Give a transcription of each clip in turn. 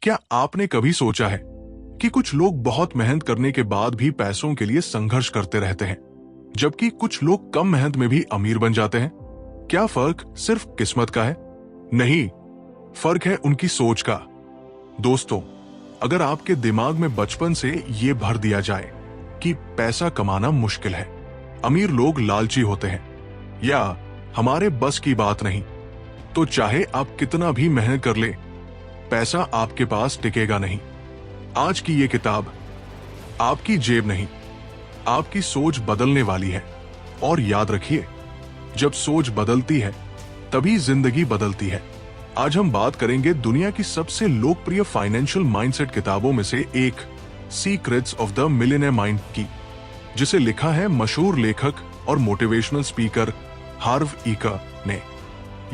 क्या आपने कभी सोचा है कि कुछ लोग बहुत मेहनत करने के बाद भी पैसों के लिए संघर्ष करते रहते हैं, जबकि कुछ लोग कम मेहनत में भी अमीर बन जाते हैं? क्या फर्क सिर्फ किस्मत का है? नहीं, फर्क है उनकी सोच का। दोस्तों, अगर आपके दिमाग में बचपन से ये भर दिया जाए कि पैसा कमाना मुश्किल है, अमीर लोग लालची होते हैं, या हमारे बस की बात नहीं, तो चाहे आप कितना भी मेहनत कर ले, पैसा आपके पास टिकेगा नहीं। आज की ये किताब आपकी जेब नहीं, आपकी सोच बदलने वाली है। और याद रखिए, जब सोच बदलती है तभी जिंदगी बदलती है। आज हम बात करेंगे दुनिया की सबसे लोकप्रिय फाइनेंशियल माइंडसेट किताबों में से एक, secrets of the millionaire mind की, जिसे लिखा है मशहूर लेखक और मोटिवेशनल स्पीकर हार्व इकर ने।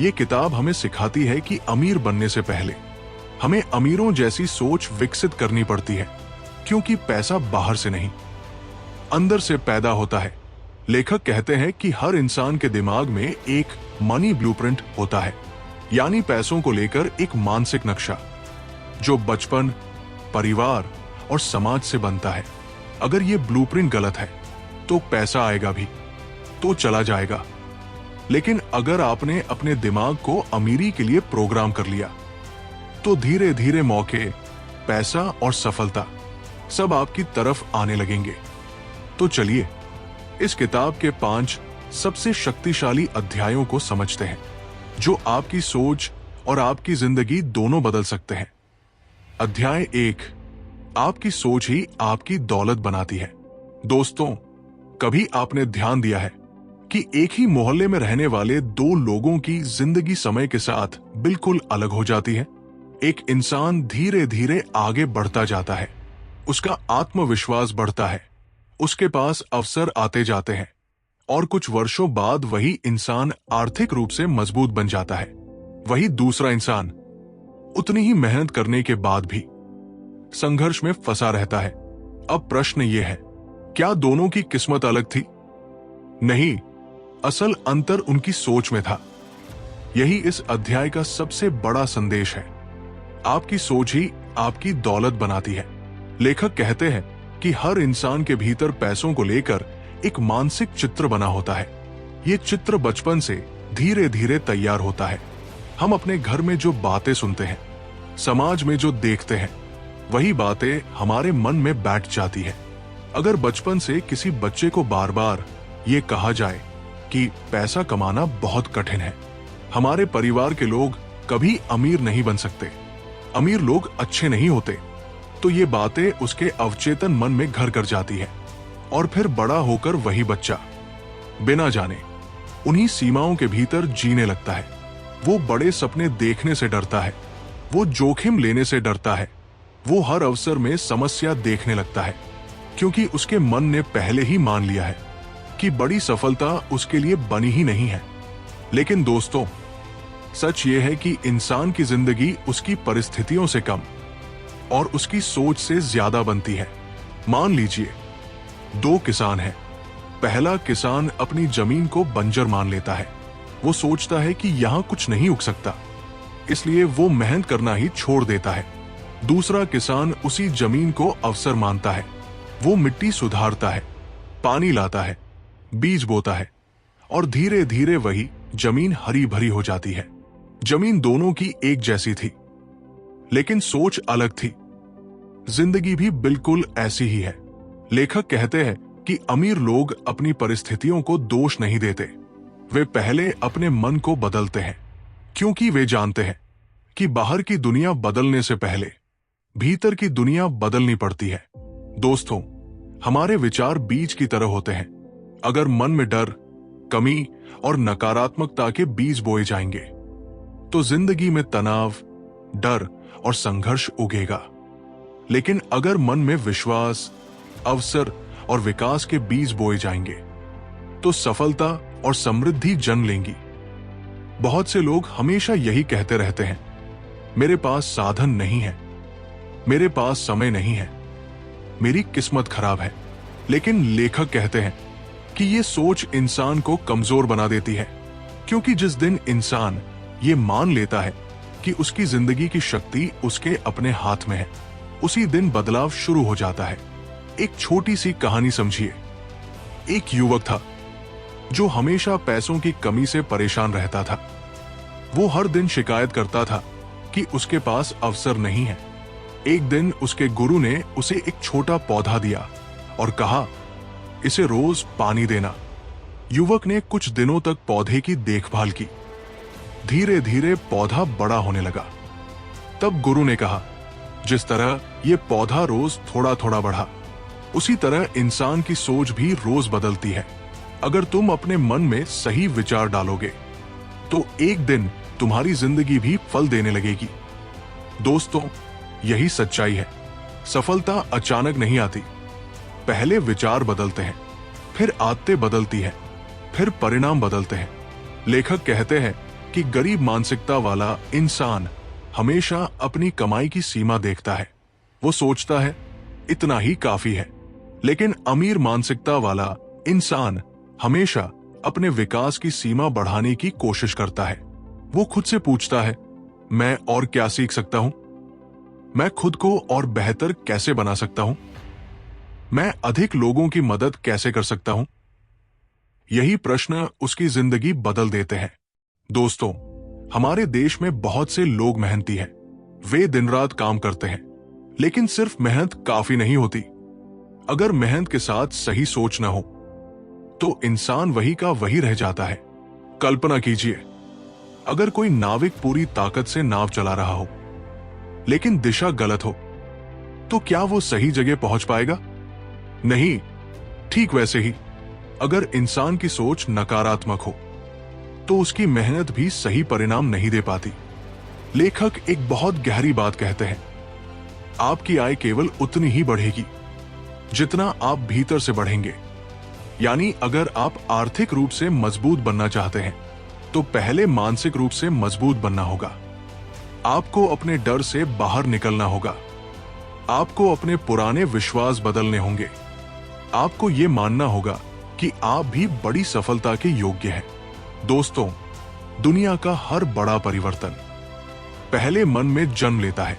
ये किताब हमें सिखाती है कि अमीर बनने से पहले हमें अमीरों जैसी सोच विकसित करनी पड़ती है, क्योंकि पैसा बाहर से नहीं, अंदर से पैदा होता है। लेखक कहते हैं कि हर इंसान के दिमाग में एक मनी ब्लूप्रिंट होता है, यानी पैसों को लेकर एक मानसिक नक्शा, जो बचपन, परिवार और समाज से बनता है। अगर ये ब्लूप्रिंट गलत है तो पैसा आएगा भी तो चला जाएगा। लेकिन अगर आपने अपने दिमाग को अमीरी के लिए प्रोग्राम कर लिया, तो धीरे धीरे मौके, पैसा और सफलता सब आपकी तरफ आने लगेंगे। तो चलिए इस किताब के 5 सबसे शक्तिशाली अध्यायों को समझते हैं, जो आपकी सोच और आपकी जिंदगी दोनों बदल सकते हैं। अध्याय 1, आपकी सोच ही आपकी दौलत बनाती है। दोस्तों, कभी आपने ध्यान दिया है कि एक ही मोहल्ले में रहने वाले 2 लोगों की जिंदगी समय के साथ बिल्कुल अलग हो जाती है? एक इंसान धीरे धीरे आगे बढ़ता जाता है, उसका आत्मविश्वास बढ़ता है, उसके पास अवसर आते जाते हैं, और कुछ वर्षों बाद वही इंसान आर्थिक रूप से मजबूत बन जाता है। वही दूसरा इंसान उतनी ही मेहनत करने के बाद भी संघर्ष में फंसा रहता है। अब प्रश्न यह है, क्या दोनों की किस्मत अलग थी? नहीं, असल अंतर उनकी सोच में था। यही इस अध्याय का सबसे बड़ा संदेश है। आपकी सोच ही आपकी दौलत बनाती है। लेखक कहते हैं कि हर इंसान के भीतर पैसों को लेकर एक मानसिक चित्र बना होता है। ये चित्र बचपन से धीरे धीरे तैयार होता है। हम अपने घर में जो बातें सुनते हैं, समाज में जो देखते हैं, वही बातें हमारे मन में बैठ जाती है। अगर बचपन से किसी बच्चे को बार बार ये कहा जाए कि पैसा कमाना बहुत कठिन है, हमारे परिवार के लोग कभी अमीर नहीं बन सकते, अमीर लोग अच्छे नहीं होते, तो ये बातें उसके अवचेतन मन में घर कर जाती है। और फिर बड़ा होकर वही बच्चा बिना जाने उन्हीं सीमाओं के भीतर जीने लगता है। वो बड़े सपने देखने से डरता है, वो जोखिम लेने से डरता है, वो हर अवसर में समस्या देखने लगता है, क्योंकि उसके मन ने पहले ही मान लिया है कि बड़ी सफलता उसके लिए बनी ही नहीं है। लेकिन दोस्तों, सच ये है कि इंसान की जिंदगी उसकी परिस्थितियों से कम और उसकी सोच से ज्यादा बनती है। मान लीजिए 2 किसान हैं। पहला किसान अपनी जमीन को बंजर मान लेता है। वो सोचता है कि यहां कुछ नहीं उग सकता, इसलिए वो मेहनत करना ही छोड़ देता है। दूसरा किसान उसी जमीन को अवसर मानता है। वो मिट्टी सुधारता है, पानी लाता है, बीज बोता है, और धीरे धीरे वही जमीन हरी भरी हो जाती है। जमीन दोनों की एक जैसी थी, लेकिन सोच अलग थी। जिंदगी भी बिल्कुल ऐसी ही है। लेखक कहते हैं कि अमीर लोग अपनी परिस्थितियों को दोष नहीं देते, वे पहले अपने मन को बदलते हैं, क्योंकि वे जानते हैं कि बाहर की दुनिया बदलने से पहले भीतर की दुनिया बदलनी पड़ती है। दोस्तों, हमारे विचार बीज की तरह होते हैं। अगर मन में डर, कमी और नकारात्मकता के बीज बोए जाएंगे, तो जिंदगी में तनाव, डर और संघर्ष उगेगा। लेकिन अगर मन में विश्वास, अवसर और विकास के बीज बोए जाएंगे, तो सफलता और समृद्धि जन्म लेंगी। बहुत से लोग हमेशा यही कहते रहते हैं, मेरे पास साधन नहीं है, मेरे पास समय नहीं है, मेरी किस्मत खराब है। लेकिन लेखक कहते हैं कि ये सोच इंसान को कमजोर बना देती है, क्योंकि जिस दिन इंसान ये मान लेता है कि उसकी जिंदगी की शक्ति उसके अपने हाथ में है, उसी दिन बदलाव शुरू हो जाता है। एक छोटी सी कहानी समझिए। एक युवक था जो हमेशा पैसों की कमी से परेशान रहता था। वो हर दिन शिकायत करता था कि उसके पास अवसर नहीं है। एक दिन उसके गुरु ने उसे एक छोटा पौधा दिया और कहा, इसे रोज पानी देना। युवक ने कुछ दिनों तक पौधे की देखभाल की। धीरे धीरे पौधा बड़ा होने लगा। तब गुरु ने कहा, जिस तरह ये पौधा रोज थोड़ा थोड़ा बढ़ा, उसी तरह इंसान की सोच भी रोज बदलती है। अगर तुम अपने मन में सही विचार डालोगे तो एक दिन तुम्हारी जिंदगी भी फल देने लगेगी। दोस्तों, यही सच्चाई है। सफलता अचानक नहीं आती। पहले विचार बदलते हैं, फिर आदतें बदलती है, फिर परिणाम बदलते हैं। लेखक कहते हैं कि गरीब मानसिकता वाला इंसान हमेशा अपनी कमाई की सीमा देखता है। वो सोचता है इतना ही काफी है। लेकिन अमीर मानसिकता वाला इंसान हमेशा अपने विकास की सीमा बढ़ाने की कोशिश करता है। वो खुद से पूछता है, मैं और क्या सीख सकता हूं? मैं खुद को और बेहतर कैसे बना सकता हूं? मैं अधिक लोगों की मदद कैसे कर सकता हूं? यही प्रश्न उसकी जिंदगी बदल देते हैं। दोस्तों, हमारे देश में बहुत से लोग मेहनती हैं। वे दिन रात काम करते हैं, लेकिन सिर्फ मेहनत काफी नहीं होती। अगर मेहनत के साथ सही सोच न हो तो इंसान वही का वही रह जाता है। कल्पना कीजिए, अगर कोई नाविक पूरी ताकत से नाव चला रहा हो, लेकिन दिशा गलत हो, तो क्या वो सही जगह पहुंच पाएगा? नहीं। ठीक वैसे ही, अगर इंसान की सोच नकारात्मक हो, तो उसकी मेहनत भी सही परिणाम नहीं दे पाती। लेखक एक बहुत गहरी बात कहते हैं, आपकी आय केवल उतनी ही बढ़ेगी जितना आप भीतर से बढ़ेंगे। यानी अगर आप आर्थिक रूप से मजबूत बनना चाहते हैं, तो पहले मानसिक रूप से मजबूत बनना होगा। आपको अपने डर से बाहर निकलना होगा। आपको अपने पुराने विश्वास बदलने होंगे। आपको यह मानना होगा कि आप भी बड़ी सफलता के योग्य हैं। दोस्तों, दुनिया का हर बड़ा परिवर्तन पहले मन में जन्म लेता है।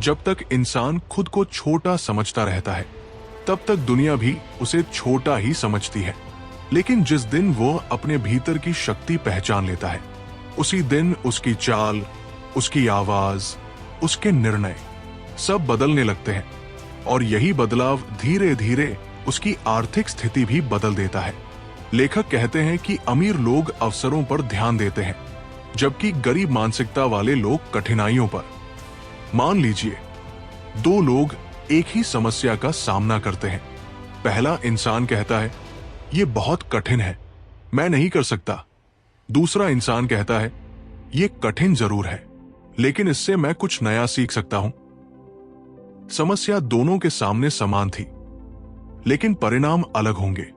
जब तक इंसान खुद को छोटा समझता रहता है, तब तक दुनिया भी उसे छोटा ही समझती है। लेकिन जिस दिन वो अपने भीतर की शक्ति पहचान लेता है, उसी दिन उसकी चाल, उसकी आवाज, उसके निर्णय सब बदलने लगते हैं। और यही बदलाव धीरे धीरे उसकी आर्थिक स्थिति भी बदल देता है। लेखक कहते हैं कि अमीर लोग अवसरों पर ध्यान देते हैं, जबकि गरीब मानसिकता वाले लोग कठिनाइयों पर। मान लीजिए, दो लोग एक ही समस्या का सामना करते हैं। पहला इंसान कहता है, यह बहुत कठिन है, मैं नहीं कर सकता। दूसरा इंसान कहता है, यह कठिन जरूर है, लेकिन इससे मैं कुछ नया सीख सकता हूं। समस्या दोनों के सामने समान थी, लेकिन परिणाम अलग होंगे,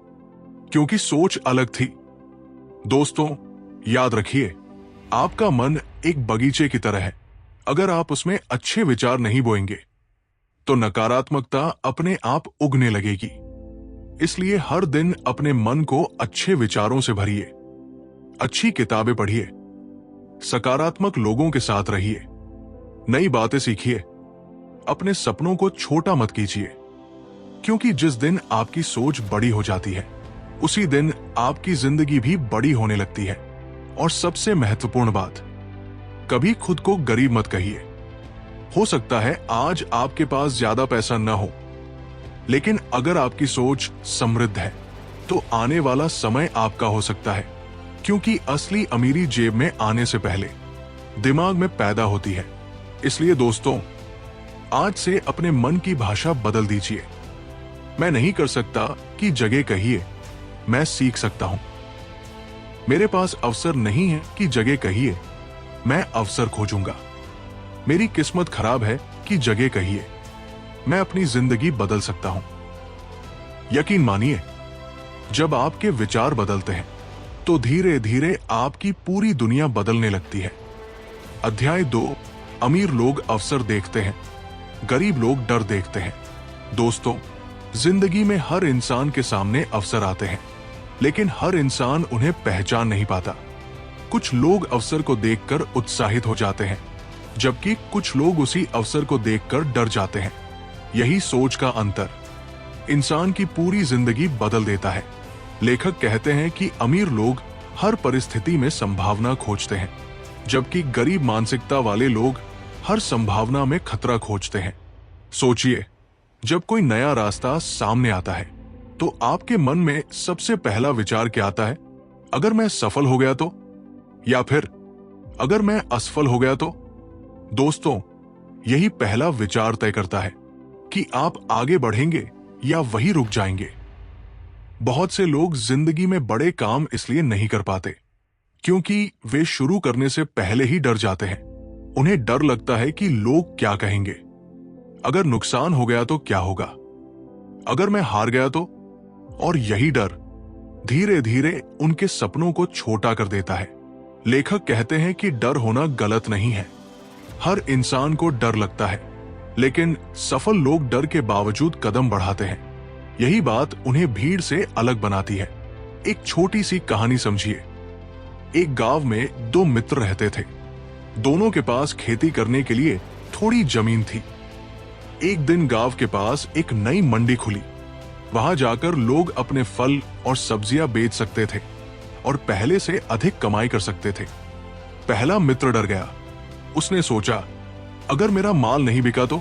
क्योंकि सोच अलग थी। दोस्तों, याद रखिए, आपका मन एक बगीचे की तरह है। अगर आप उसमें अच्छे विचार नहीं बोएंगे, तो नकारात्मकता अपने आप उगने लगेगी। इसलिए हर दिन अपने मन को अच्छे विचारों से भरिए। अच्छी किताबें पढ़िए, सकारात्मक लोगों के साथ रहिए, नई बातें सीखिए। अपने सपनों को छोटा मत कीजिए, क्योंकि जिस दिन आपकी सोच बड़ी हो जाती है, उसी दिन आपकी जिंदगी भी बड़ी होने लगती है। और सबसे महत्वपूर्ण बात, कभी खुद को गरीब मत कहिए। हो सकता है आज आपके पास ज्यादा पैसा न हो, लेकिन अगर आपकी सोच समृद्ध है, तो आने वाला समय आपका हो सकता है। क्योंकि असली अमीरी जेब में आने से पहले दिमाग में पैदा होती है। इसलिए दोस्तों, आज से अपने मन की भाषा बदल दीजिए। मैं नहीं कर सकता की जगह कहिए, मैं सीख सकता हूं। मेरे पास अवसर नहीं है की जगह कहिए, मैं अवसर खोजूंगा। मेरी किस्मत खराब है की जगह कहिए, मैं अपनी जिंदगी बदल सकता हूं। यकीन मानिए, जब आपके विचार बदलते हैं, तो धीरे धीरे आपकी पूरी दुनिया बदलने लगती है। अध्याय 2, अमीर लोग अवसर देखते हैं, गरीब लोग डर देखते हैं। दोस्तों, जिंदगी में हर इंसान के सामने अवसर आते हैं, लेकिन हर इंसान उन्हें पहचान नहीं पाता। कुछ लोग अवसर को देखकर उत्साहित हो जाते हैं, जबकि कुछ लोग उसी अवसर को देखकर डर जाते हैं। यही सोच का अंतर इंसान की पूरी जिंदगी बदल देता है। लेखक कहते हैं कि अमीर लोग हर परिस्थिति में संभावना खोजते हैं, जबकि गरीब मानसिकता वाले लोग हर संभावना में खतरा खोजते हैं। सोचिए, जब कोई नया रास्ता सामने आता है तो आपके मन में सबसे पहला विचार क्या आता है? अगर मैं सफल हो गया तो, या फिर अगर मैं असफल हो गया तो? दोस्तों, यही पहला विचार तय करता है कि आप आगे बढ़ेंगे या वहीं रुक जाएंगे। बहुत से लोग जिंदगी में बड़े काम इसलिए नहीं कर पाते क्योंकि वे शुरू करने से पहले ही डर जाते हैं। उन्हें डर लगता है कि लोग क्या कहेंगे, अगर नुकसान हो गया तो क्या होगा, अगर मैं हार गया तो? और यही डर धीरे धीरे उनके सपनों को छोटा कर देता है। लेखक कहते हैं कि डर होना गलत नहीं है। हर इंसान को डर लगता है, लेकिन सफल लोग डर के बावजूद कदम बढ़ाते हैं। यही बात उन्हें भीड़ से अलग बनाती है। एक छोटी सी कहानी समझिए। एक गांव में दो मित्र रहते थे। दोनों के पास खेती करने के लिए थोड़ी जमीन थी। एक दिन गांव के पास एक नई मंडी खुली। वहां जाकर लोग अपने फल और सब्जियां बेच सकते थे और पहले से अधिक कमाई कर सकते थे। पहला मित्र डर गया। उसने सोचा, अगर मेरा माल नहीं बिका तो?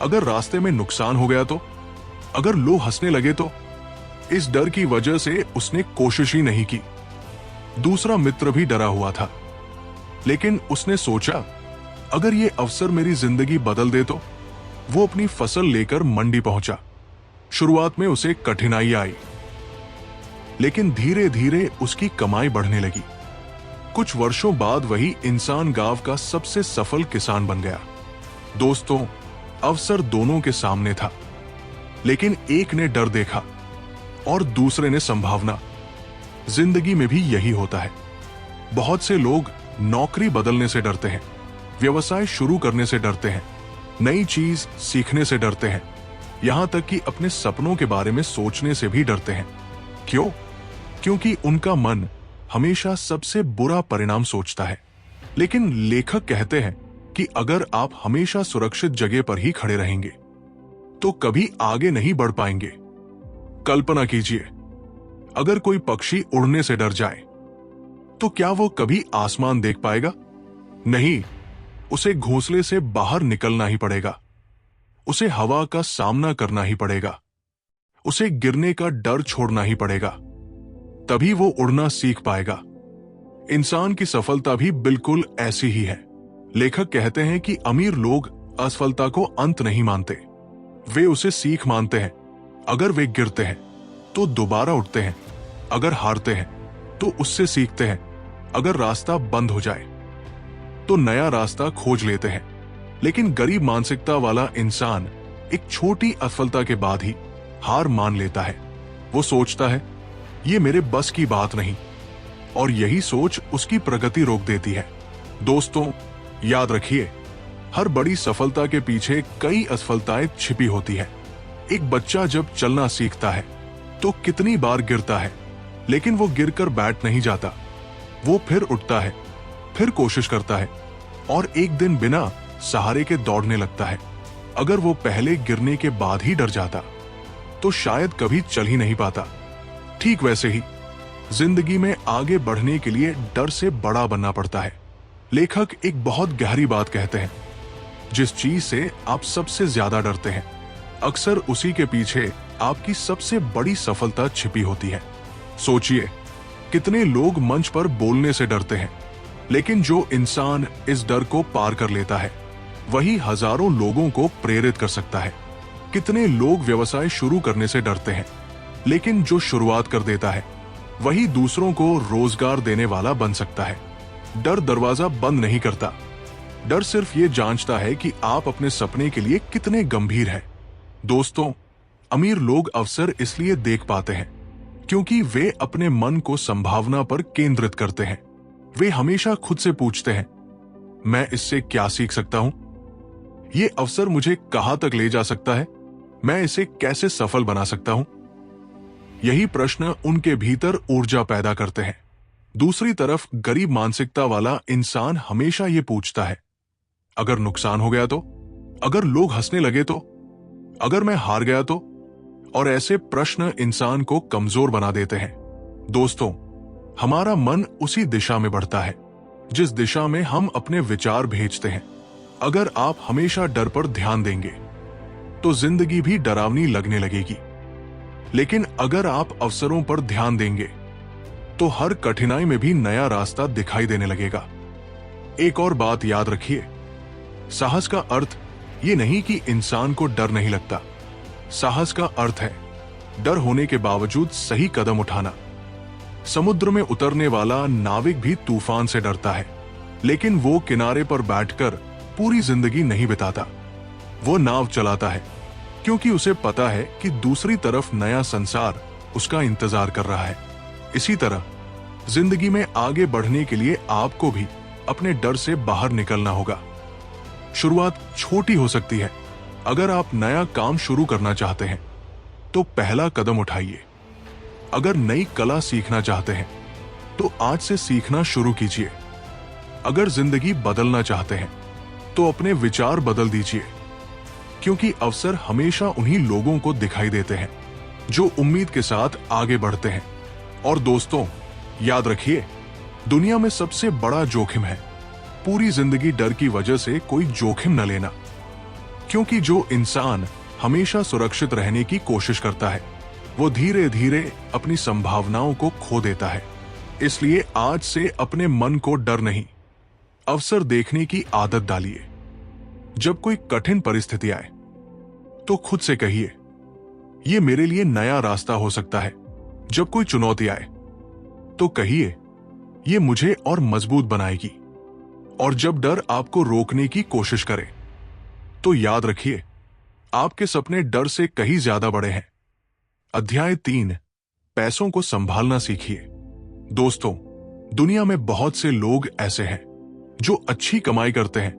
अगर रास्ते में नुकसान हो गया तो? अगर लोग हंसने लगे तो? इस डर की वजह से उसने कोशिश ही नहीं की। दूसरा मित्र भी डरा हुआ था, लेकिन उसने सोचा, अगर ये अवसर मेरी जिंदगी बदल दे तो? वो अपनी फसल लेकर मंडी पहुंचा। शुरुआत में उसे कठिनाई आई, लेकिन धीरे धीरे उसकी कमाई बढ़ने लगी। कुछ वर्षों बाद वही इंसान गांव का सबसे सफल किसान बन गया। दोस्तों, अवसर दोनों के सामने था, लेकिन एक ने डर देखा और दूसरे ने संभावना। जिंदगी में भी यही होता है। बहुत से लोग नौकरी बदलने से डरते हैं, व्यवसाय शुरू करने से डरते हैं, नई चीज सीखने से डरते हैं, यहां तक कि अपने सपनों के बारे में सोचने से भी डरते हैं। क्यों? क्योंकि उनका मन हमेशा सबसे बुरा परिणाम सोचता है। लेकिन लेखक कहते हैं कि अगर आप हमेशा सुरक्षित जगह पर ही खड़े रहेंगे तो कभी आगे नहीं बढ़ पाएंगे। कल्पना कीजिए, अगर कोई पक्षी उड़ने से डर जाए तो क्या वो कभी आसमान देख पाएगा? नहीं, उसे घोंसले से बाहर निकलना ही पड़ेगा। उसे हवा का सामना करना ही पड़ेगा। उसे गिरने का डर छोड़ना ही पड़ेगा, तभी वो उड़ना सीख पाएगा। इंसान की सफलता भी बिल्कुल ऐसी ही है। लेखक कहते हैं कि अमीर लोग असफलता को अंत नहीं मानते, वे उसे सीख मानते हैं। अगर वे गिरते हैं तो दोबारा उठते हैं, अगर हारते हैं तो उससे सीखते हैं, अगर रास्ता बंद हो जाए तो नया रास्ता खोज लेते हैं। लेकिन गरीब मानसिकता वाला इंसान एक छोटी असफलता के बाद ही हार मान लेता है। वो सोचता है, ये मेरे बस की बात नहीं, और यही सोच उसकी प्रगति रोक देती है। दोस्तों, याद रखिए, हर बड़ी सफलता के पीछे कई असफलताएं छिपी होती है। एक बच्चा जब चलना सीखता है तो कितनी बार गिरता है, लेकिन वो गिरकर बैठ नहीं जाता। वो फिर उठता है, फिर कोशिश करता है और एक दिन बिना सहारे के दौड़ने लगता है। अगर वो पहले गिरने के बाद ही डर जाता तो शायद कभी चल ही नहीं पाता। ठीक वैसे ही जिंदगी में आगे बढ़ने के लिए डर से बड़ा बनना पड़ता है। लेखक एक बहुत गहरी बात कहते हैं, जिस चीज से आप सबसे ज्यादा डरते हैं, अक्सर उसी के पीछे आपकी सबसे बड़ी सफलता छिपी होती है। सोचिए, कितने लोग मंच पर बोलने से डरते हैं, लेकिन जो इंसान इस डर को पार कर लेता है वही हजारों लोगों को प्रेरित कर सकता है। कितने लोग व्यवसाय शुरू करने से डरते हैं, लेकिन जो शुरुआत कर देता है वही दूसरों को रोजगार देने वाला बन सकता है। डर दरवाजा बंद नहीं करता, डर सिर्फ ये जांचता है कि आप अपने सपने के लिए कितने गंभीर हैं। दोस्तों, अमीर लोग अवसर इसलिए देख पाते हैं क्योंकि वे अपने मन को संभावना पर केंद्रित करते हैं। वे हमेशा खुद से पूछते हैं, मैं इससे क्या सीख सकता हूं? ये अवसर मुझे कहां तक ले जा सकता है? मैं इसे कैसे सफल बना सकता हूं? यही प्रश्न उनके भीतर ऊर्जा पैदा करते हैं। दूसरी तरफ गरीब मानसिकता वाला इंसान हमेशा ये पूछता है, अगर नुकसान हो गया तो? अगर लोग हंसने लगे तो? अगर मैं हार गया तो? और ऐसे प्रश्न इंसान को कमजोर बना देते हैं। दोस्तों, हमारा मन उसी दिशा में बढ़ता है जिस दिशा में हम अपने विचार भेजते हैं। अगर आप हमेशा डर पर ध्यान देंगे तो जिंदगी भी डरावनी लगने लगेगी, लेकिन अगर आप अवसरों पर ध्यान देंगे तो हर कठिनाई में भी नया रास्ता दिखाई देने लगेगा। एक और बात याद रखिए, साहस का अर्थ ये नहीं कि इंसान को डर नहीं लगता। साहस का अर्थ है डर होने के बावजूद सही कदम उठाना। समुद्र में उतरने वाला नाविक भी तूफान से डरता है, लेकिन वो किनारे पर बैठकर पूरी जिंदगी नहीं बिताता। वो नाव चलाता है क्योंकि उसे पता है कि दूसरी तरफ नया संसार उसका इंतजार कर रहा है। इसी तरह जिंदगी में आगे बढ़ने के लिए आपको भी अपने डर से बाहर निकलना होगा। शुरुआत छोटी हो सकती है। अगर आप नया काम शुरू करना चाहते हैं तो पहला कदम उठाइए। अगर नई कला सीखना चाहते हैं तो आज से सीखना शुरू कीजिए। अगर जिंदगी बदलना चाहते हैं तो अपने विचार बदल दीजिए, क्योंकि अवसर हमेशा उन्हीं लोगों को दिखाई देते हैं जो उम्मीद के साथ आगे बढ़ते हैं। और दोस्तों, याद रखिए, दुनिया में सबसे बड़ा जोखिम है पूरी जिंदगी डर की वजह से कोई जोखिम न लेना, क्योंकि जो इंसान हमेशा सुरक्षित रहने की कोशिश करता है वो धीरे धीरे अपनी संभावनाओं को खो देता है। इसलिए आज से अपने मन को डर नहीं, अवसर देखने की आदत डालिए। जब कोई कठिन परिस्थिति आए तो खुद से कहिए, ये मेरे लिए नया रास्ता हो सकता है। जब कोई चुनौती आए तो कहिए, ये मुझे और मजबूत बनाएगी। और जब डर आपको रोकने की कोशिश करे तो याद रखिए, आपके सपने डर से कहीं ज्यादा बड़े हैं। अध्याय 3, पैसों को संभालना सीखिए। दोस्तों, दुनिया में बहुत से लोग ऐसे हैं जो अच्छी कमाई करते हैं,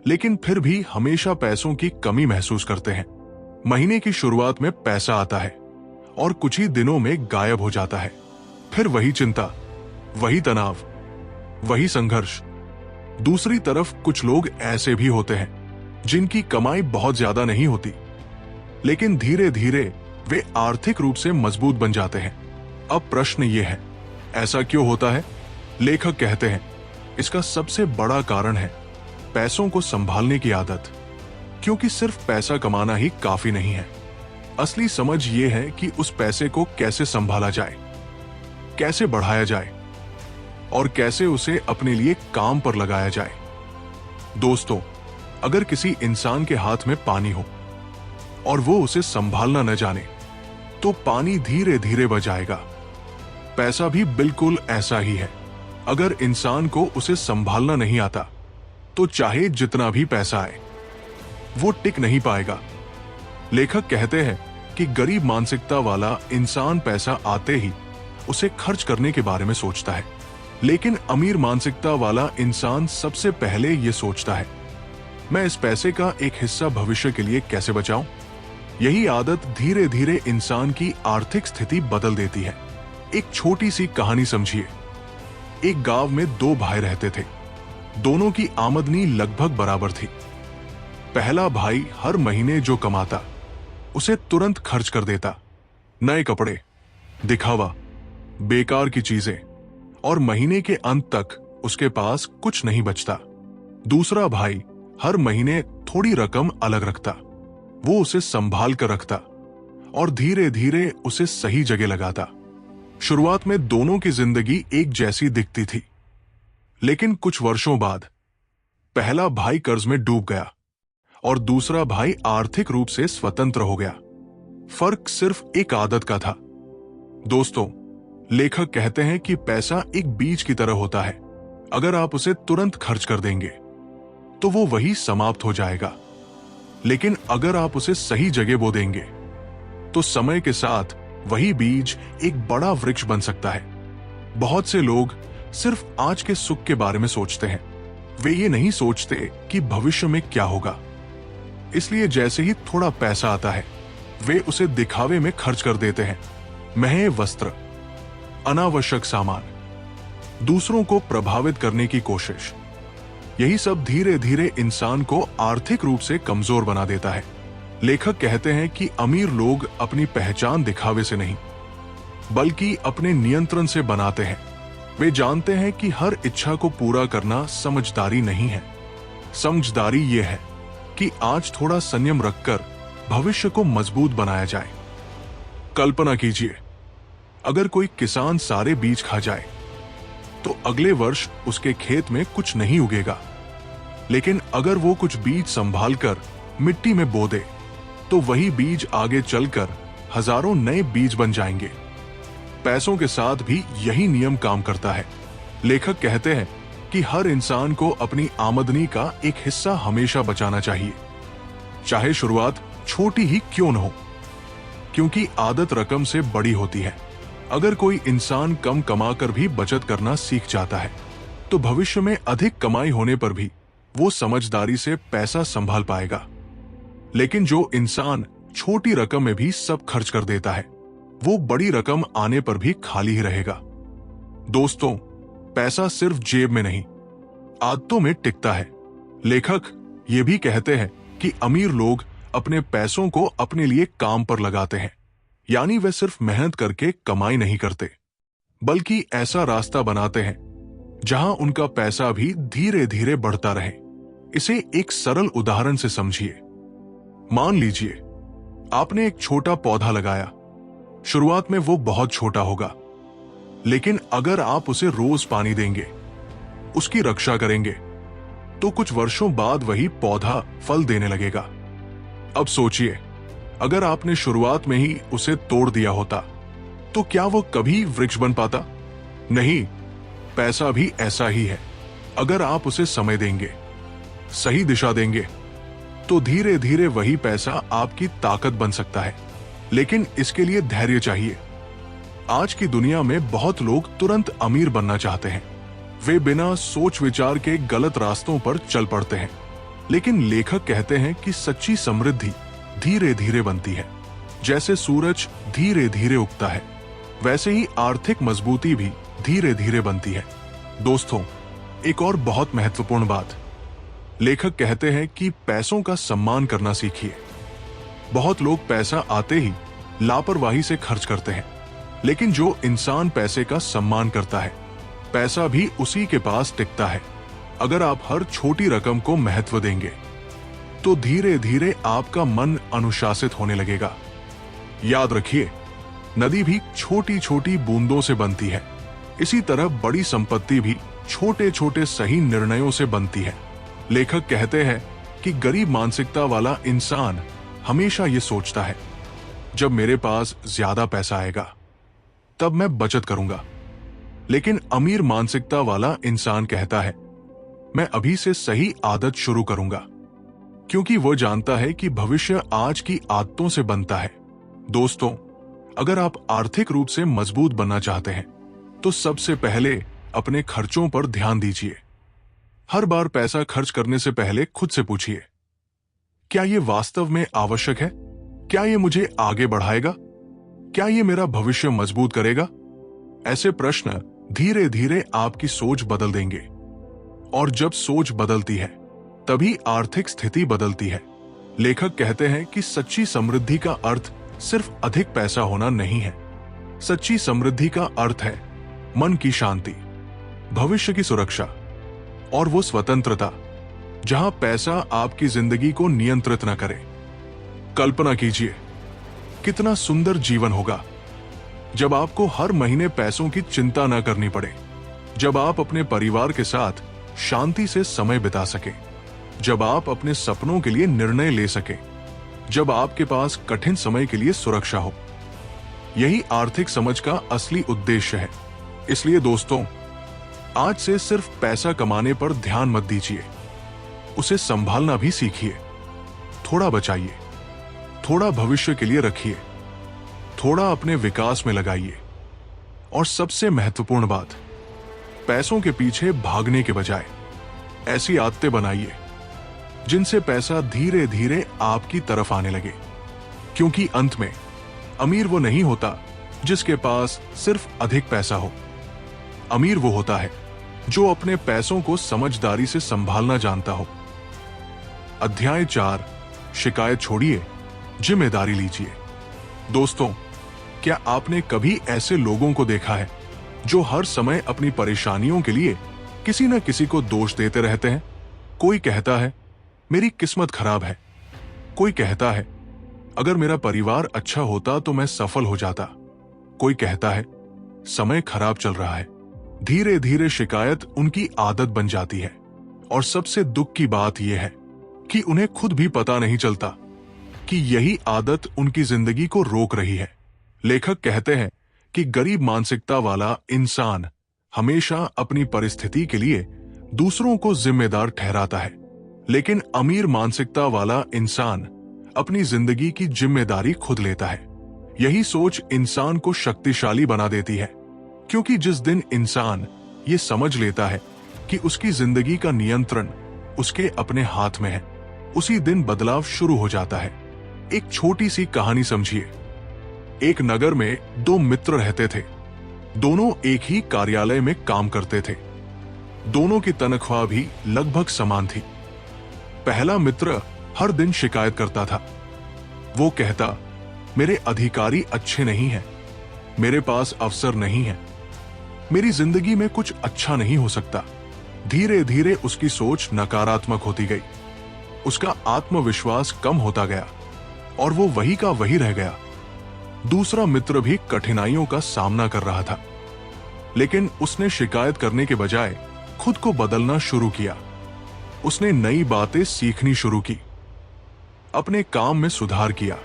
लेकिन फिर भी हमेशा पैसों की कमी महसूस करते हैं। महीने की शुरुआत में पैसा आता है और कुछ ही दिनों में गायब हो जाता है। फिर वही चिंता, वही तनाव, वही संघर्ष। दूसरी तरफ कुछ लोग ऐसे भी होते हैं जिनकी कमाई बहुत ज्यादा नहीं होती, लेकिन धीरे धीरे वे आर्थिक रूप से मजबूत बन जाते हैं। अब प्रश्न ये है, ऐसा क्यों होता है? लेखक कहते हैं, इसका सबसे बड़ा कारण है पैसों को संभालने की आदत। क्योंकि सिर्फ पैसा कमाना ही काफी नहीं है। असली समझ ये है कि उस पैसे को कैसे संभाला जाए, कैसे बढ़ाया जाए और कैसे उसे अपने लिए काम पर लगाया जाए। दोस्तों, अगर किसी इंसान के हाथ में पानी हो और वो उसे संभालना न जाने तो पानी धीरे धीरे बह जाएगा। पैसा भी बिल्कुल ऐसा ही है। अगर इंसान को उसे संभालना नहीं आता तो चाहे जितना भी पैसा आए वो टिक नहीं पाएगा। लेखक कहते हैं कि गरीब मानसिकता वाला इंसान पैसा आते ही उसे खर्च करने के बारे में सोचता है, लेकिन अमीर मानसिकता वाला इंसान सबसे पहले ये सोचता है, मैं इस पैसे का एक हिस्सा भविष्य के लिए कैसे बचाऊं। यही आदत धीरे धीरे इंसान की आर्थिक स्थिति बदल देती है। एक छोटी सी कहानी समझिए। एक गांव में 2 भाई रहते थे। दोनों की आमदनी लगभग बराबर थी। पहला भाई हर महीने जो कमाता उसे तुरंत खर्च कर देता। नए कपड़े, दिखावा, बेकार की चीजें, और महीने के अंत तक उसके पास कुछ नहीं बचता। दूसरा भाई हर महीने थोड़ी रकम अलग रखता। वो उसे संभाल कर रखता और धीरे धीरे उसे सही जगह लगाता। शुरुआत में दोनों की जिंदगी एक जैसी दिखती थी, लेकिन कुछ वर्षों बाद पहला भाई कर्ज में डूब गया और दूसरा भाई आर्थिक रूप से स्वतंत्र हो गया। फर्क सिर्फ एक आदत का था। दोस्तों, लेखक कहते हैं कि पैसा एक बीज की तरह होता है। अगर आप उसे तुरंत खर्च कर देंगे तो वो वही समाप्त हो जाएगा, लेकिन अगर आप उसे सही जगह बो देंगे तो समय के साथ वही बीज एक बड़ा वृक्ष बन सकता है। बहुत से लोग सिर्फ आज के सुख के बारे में सोचते हैं। वे ये नहीं सोचते कि भविष्य में क्या होगा। इसलिए जैसे ही थोड़ा पैसा आता है वे उसे दिखावे में खर्च कर देते हैं। महंगे वस्त्र, अनावश्यक सामान, दूसरों को प्रभावित करने की कोशिश। यही सब धीरे धीरे इंसान को आर्थिक रूप से कमजोर बना देता है। लेखक कहते हैं कि अमीर लोग अपनी पहचान दिखावे से नहीं बल्कि अपने नियंत्रण से बनाते हैं। वे जानते हैं कि हर इच्छा को पूरा करना समझदारी नहीं है। समझदारी ये है कि आज थोड़ा संयम रखकर भविष्य को मजबूत बनाया जाए। कल्पना कीजिए, अगर कोई किसान सारे बीज खा जाए तो अगले वर्ष उसके खेत में कुछ नहीं उगेगा। लेकिन अगर वो कुछ बीज संभालकर मिट्टी में बो दे तो वही बीज आगे चलकर हजारों नए बीज बन जाएंगे। पैसों के साथ भी यही नियम काम करता है। लेखक कहते हैं कि हर इंसान को अपनी आमदनी का एक हिस्सा हमेशा बचाना चाहिए, चाहे शुरुआत छोटी ही क्यों न हो, क्योंकि आदत रकम से बड़ी होती है। अगर कोई इंसान कम कमाकर भी बचत करना सीख जाता है तो भविष्य में अधिक कमाई होने पर भी वो समझदारी से पैसा संभाल पाएगा। लेकिन जो इंसान छोटी रकम में भी सब खर्च कर देता है वो बड़ी रकम आने पर भी खाली ही रहेगा। दोस्तों, पैसा सिर्फ जेब में नहीं, आदतों में टिकता है। लेखक ये भी कहते हैं कि अमीर लोग अपने पैसों को अपने लिए काम पर लगाते हैं, यानी वे सिर्फ मेहनत करके कमाई नहीं करते बल्कि ऐसा रास्ता बनाते हैं जहां उनका पैसा भी धीरे धीरे बढ़ता रहे। इसे एक सरल उदाहरण से समझिए। मान लीजिए आपने एक छोटा पौधा लगाया। शुरुआत में वो बहुत छोटा होगा, लेकिन अगर आप उसे रोज पानी देंगे, उसकी रक्षा करेंगे, तो कुछ वर्षों बाद वही पौधा फल देने लगेगा। अब सोचिए, अगर आपने शुरुआत में ही उसे तोड़ दिया होता तो क्या वो कभी वृक्ष बन पाता? नहीं। पैसा भी ऐसा ही है। अगर आप उसे समय देंगे, सही दिशा देंगे, तो धीरे धीरे वही पैसा आपकी ताकत बन सकता है। लेकिन इसके लिए धैर्य चाहिए। आज की दुनिया में बहुत लोग तुरंत अमीर बनना चाहते हैं। वे बिना सोच विचार के गलत रास्तों पर चल पड़ते हैं। लेकिन लेखक कहते हैं कि सच्ची समृद्धि धीरे धीरे बनती है। जैसे सूरज धीरे धीरे उगता है, वैसे ही आर्थिक मजबूती भी धीरे धीरे बनती है। दोस्तों, एक और बहुत महत्वपूर्ण बात, लेखक कहते हैं कि पैसों का सम्मान करना सीखिए। बहुत लोग पैसा आते ही लापरवाही से खर्च करते हैं, लेकिन जो इंसान पैसे का सम्मान करता है, पैसा भी उसी के पास टिकता है। अगर आप हर छोटी रकम को महत्व देंगे तो धीरे धीरे आपका मन अनुशासित होने लगेगा। याद रखिए, नदी भी छोटी छोटी बूंदों से बनती है। इसी तरह बड़ी संपत्ति भी छोटे छोटे सही निर्णयों से बनती है। लेखक कहते हैं कि गरीब मानसिकता वाला इंसान हमेशा ये सोचता है, जब मेरे पास ज्यादा पैसा आएगा तब मैं बचत करूंगा। लेकिन अमीर मानसिकता वाला इंसान कहता है, मैं अभी से सही आदत शुरू करूंगा, क्योंकि वो जानता है कि भविष्य आज की आदतों से बनता है। दोस्तों, अगर आप आर्थिक रूप से मजबूत बनना चाहते हैं तो सबसे पहले अपने खर्चों पर ध्यान दीजिए। हर बार पैसा खर्च करने से पहले खुद से पूछिए, क्या ये वास्तव में आवश्यक है? क्या ये मुझे आगे बढ़ाएगा? क्या ये मेरा भविष्य मजबूत करेगा? ऐसे प्रश्न धीरे धीरे आपकी सोच बदल देंगे, और जब सोच बदलती है तभी आर्थिक स्थिति बदलती है। लेखक कहते हैं कि सच्ची समृद्धि का अर्थ सिर्फ अधिक पैसा होना नहीं है। सच्ची समृद्धि का अर्थ है मन की शांति, भविष्य की सुरक्षा और वो स्वतंत्रता जहां पैसा आपकी जिंदगी को नियंत्रित न करे। कल्पना कीजिए, कितना सुंदर जीवन होगा जब आपको हर महीने पैसों की चिंता न करनी पड़े, जब आप अपने परिवार के साथ शांति से समय बिता सके, जब आप अपने सपनों के लिए निर्णय ले सके, जब आपके पास कठिन समय के लिए सुरक्षा हो। यही आर्थिक समझ का असली उद्देश्य है। इसलिए दोस्तों, आज से सिर्फ पैसा कमाने पर ध्यान मत दीजिए, उसे संभालना भी सीखिए। थोड़ा बचाइए, थोड़ा भविष्य के लिए रखिए, थोड़ा अपने विकास में लगाइए, और सबसे महत्वपूर्ण बात, पैसों के पीछे भागने के बजाय ऐसी आदतें बनाइए जिनसे पैसा धीरे धीरे आपकी तरफ आने लगे। क्योंकि अंत में अमीर वो नहीं होता जिसके पास सिर्फ अधिक पैसा हो। अमीर वो होता है जो अपने पैसों को समझदारी से संभालना जानता हो। अध्याय 4, शिकायत छोड़िए, जिम्मेदारी लीजिए। दोस्तों, क्या आपने कभी ऐसे लोगों को देखा है जो हर समय अपनी परेशानियों के लिए किसी न किसी को दोष देते रहते हैं? कोई कहता है मेरी किस्मत खराब है, कोई कहता है अगर मेरा परिवार अच्छा होता तो मैं सफल हो जाता, कोई कहता है समय खराब चल रहा है। धीरे धीरे शिकायत उनकी आदत बन जाती है और सबसे दुख की बात यह है कि उन्हें खुद भी पता नहीं चलता कि यही आदत उनकी जिंदगी को रोक रही है। लेखक कहते हैं कि गरीब मानसिकता वाला इंसान हमेशा अपनी परिस्थिति के लिए दूसरों को जिम्मेदार ठहराता है, लेकिन अमीर मानसिकता वाला इंसान अपनी जिंदगी की जिम्मेदारी खुद लेता है। यही सोच इंसान को शक्तिशाली बना देती है, क्योंकि जिस दिन इंसान ये समझ लेता है कि उसकी जिंदगी का नियंत्रण उसके अपने हाथ में है, उसी दिन बदलाव शुरू हो जाता है। एक छोटी सी कहानी समझिए। एक नगर में दो मित्र रहते थे। दोनों एक ही कार्यालय में काम करते थे। दोनों की तनख्वाह भी लगभग समान थी। पहला मित्र हर दिन शिकायत करता था। वो कहता, मेरे अधिकारी अच्छे नहीं हैं, मेरे पास अवसर नहीं है, मेरी जिंदगी में कुछ अच्छा नहीं हो सकता। धीरे धीरे उसकी सोच नकारात्मक होती गई। उसका आत्मविश्वास कम होता गया और वो वही का वही रह गया। दूसरा मित्र भी कठिनाइयों का सामना कर रहा था, लेकिन उसने शिकायत करने के बजाय खुद को बदलना शुरू किया। उसने नई बातें सीखनी शुरू की, अपने काम में सुधार किया